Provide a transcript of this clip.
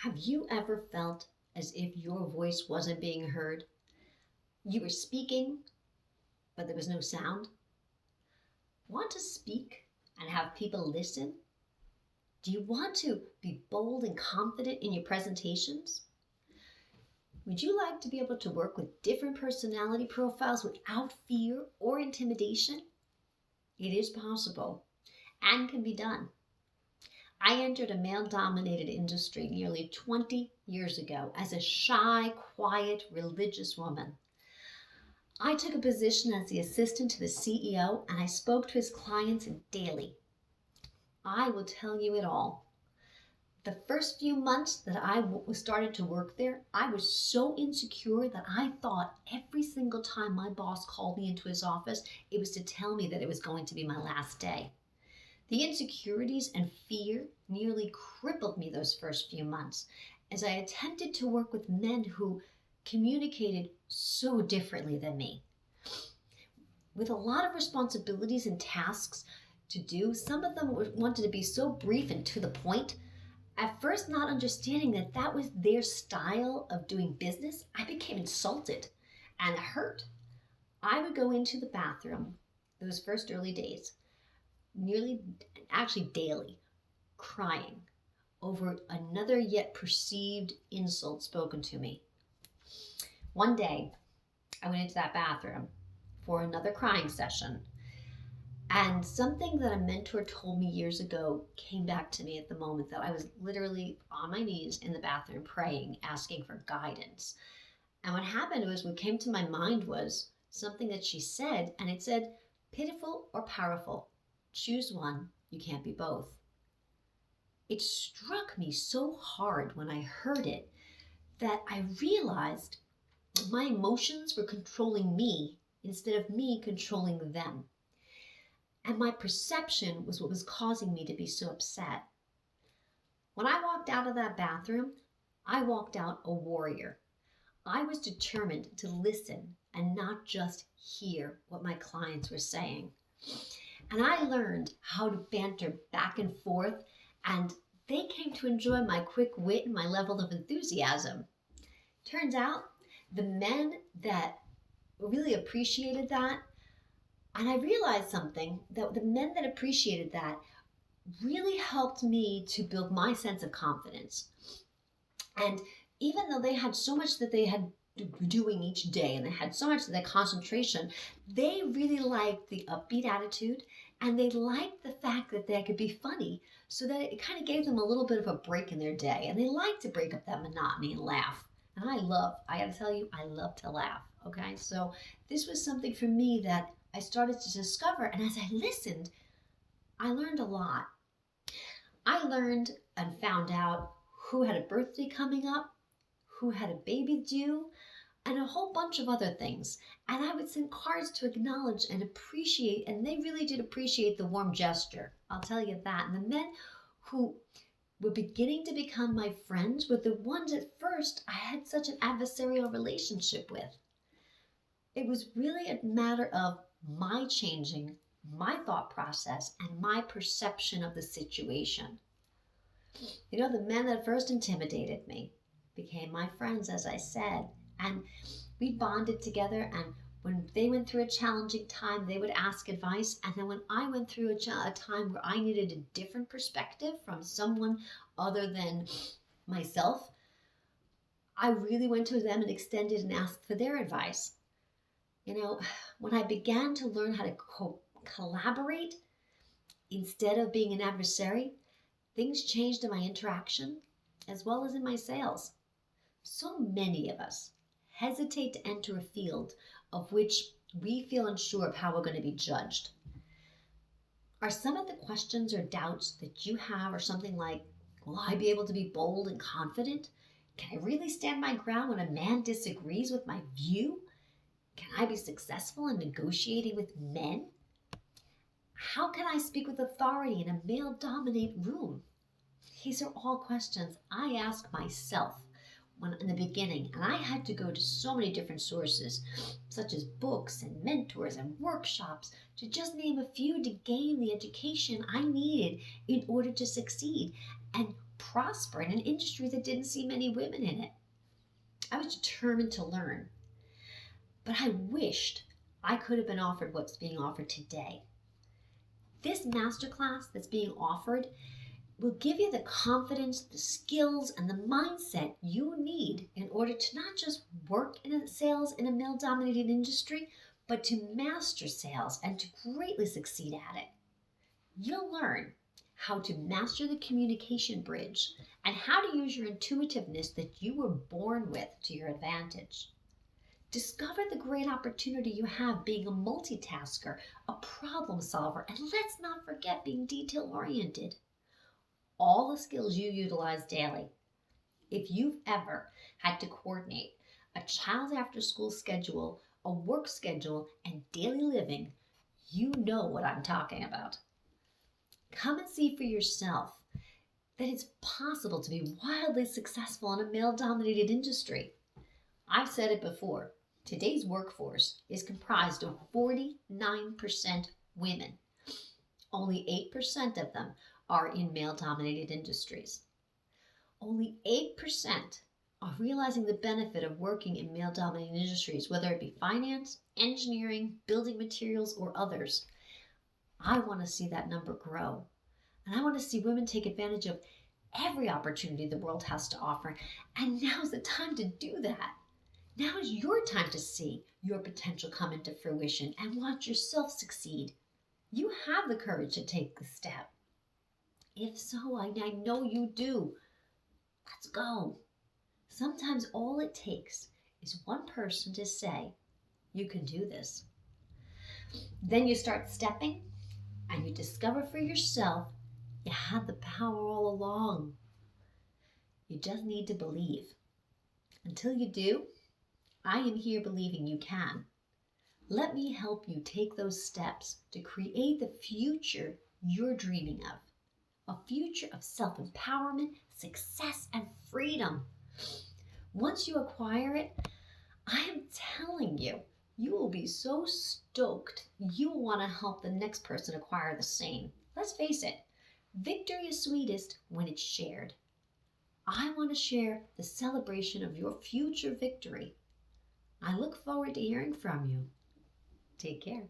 Have you ever felt as if your voice wasn't being heard? You were speaking, but there was no sound? Want to speak and have people listen? Do you want to be bold and confident in your presentations? Would you like to be able to work with different personality profiles without fear or intimidation? It is possible and can be done. I entered a male-dominated industry nearly 20 years ago as a shy, quiet, religious woman. I took a position as the assistant to the CEO and I spoke to his clients daily. I will tell you it all. The first few months that I started to work there, I was so insecure that I thought every single time my boss called me into his office, it was to tell me that it was going to be my last day. The insecurities and fear nearly crippled me those first few months as I attempted to work with men who communicated so differently than me. With a lot of responsibilities and tasks to do, some of them wanted to be so brief and to the point. At first, not understanding that that was their style of doing business, I became insulted and hurt. I would go into the bathroom those first early days, actually daily, crying over another yet perceived insult spoken to me. One day, I went into that bathroom for another crying session, and something that a mentor told me years ago came back to me at the moment that I was literally on my knees in the bathroom praying, asking for guidance. And what happened was, what came to my mind was something that she said, and it said, pitiful or powerful, choose one, you can't be both. It struck me so hard when I heard it that I realized my emotions were controlling me instead of me controlling them. And my perception was what was causing me to be so upset. When I walked out of that bathroom, I walked out a warrior. I was determined to listen and not just hear what my clients were saying. And I learned how to banter back and forth, and they came to enjoy my quick wit and my level of enthusiasm. Turns out, the men that really appreciated that, and I realized something, that the men that appreciated that really helped me to build my sense of confidence. And even though they had so much that they had doing each day and they had so much of their concentration, they really liked the upbeat attitude and they liked the fact that they could be funny, so that it kind of gave them a little bit of a break in their day, and they liked to break up that monotony and laugh. And I gotta tell you, I love to laugh. Okay, so this was something for me that I started to discover, and as I listened, I learned a lot. I learned and found out who had a birthday coming up, who had a baby due, and a whole bunch of other things. And I would send cards to acknowledge and appreciate, and they really did appreciate the warm gesture. I'll tell you that. And the men who were beginning to become my friends were the ones at first I had such an adversarial relationship with. It was really a matter of my changing my thought process and my perception of the situation. You know, the men that first intimidated me became my friends, as I said, and we bonded together. And when they went through a challenging time, they would ask advice. And then when I went through a time where I needed a different perspective from someone other than myself, I really went to them and extended and asked for their advice. You know, when I began to learn how to collaborate instead of being an adversary, things changed in my interaction as well as in my sales. So many of us hesitate to enter a field of which we feel unsure of how we're going to be judged. Are some of the questions or doubts that you have are something like, will I be able to be bold and confident? Can I really stand my ground when a man disagrees with my view? Can I be successful in negotiating with men? How can I speak with authority in a male-dominated room? These are all questions I ask myself in the beginning, and I had to go to so many different sources, such as books and mentors and workshops, to just name a few, to gain the education I needed in order to succeed. And prosper in an industry that didn't see many women in it. I was determined to learn, but I wished I could have been offered what's being offered today. This masterclass that's being offered will give you the confidence, the skills, and the mindset you need in order to not just work in sales in a male-dominated industry, but to master sales and to greatly succeed at it. You'll learn how to master the communication bridge and how to use your intuitiveness that you were born with to your advantage. Discover the great opportunity you have being a multitasker, a problem solver, and let's not forget being detail-oriented. All the skills you utilize daily. If you've ever had to coordinate a child's after-school schedule, a work schedule, and daily living, you know what I'm talking about. Come and see for yourself that it's possible to be wildly successful in a male-dominated industry. I've said it before, today's workforce is comprised of 49% women. Only 8% of them are in male-dominated industries. Only 8% are realizing the benefit of working in male-dominated industries, whether it be finance, engineering, building materials, or others. I want to see that number grow. And I want to see women take advantage of every opportunity the world has to offer. And now's the time to do that. Now is your time to see your potential come into fruition and watch yourself succeed. You have the courage to take the step. If so, I know you do. Let's go. Sometimes all it takes is one person to say, you can do this. Then you start stepping and you discover for yourself you had the power all along. You just need to believe. Until you do, I am here believing you can. Let me help you take those steps to create the future you're dreaming of. A future of self-empowerment, success, and freedom. Once you acquire it, I am telling you, you will be so stoked you will want to help the next person acquire the same. Let's face it, victory is sweetest when it's shared. I want to share the celebration of your future victory. I look forward to hearing from you. Take care.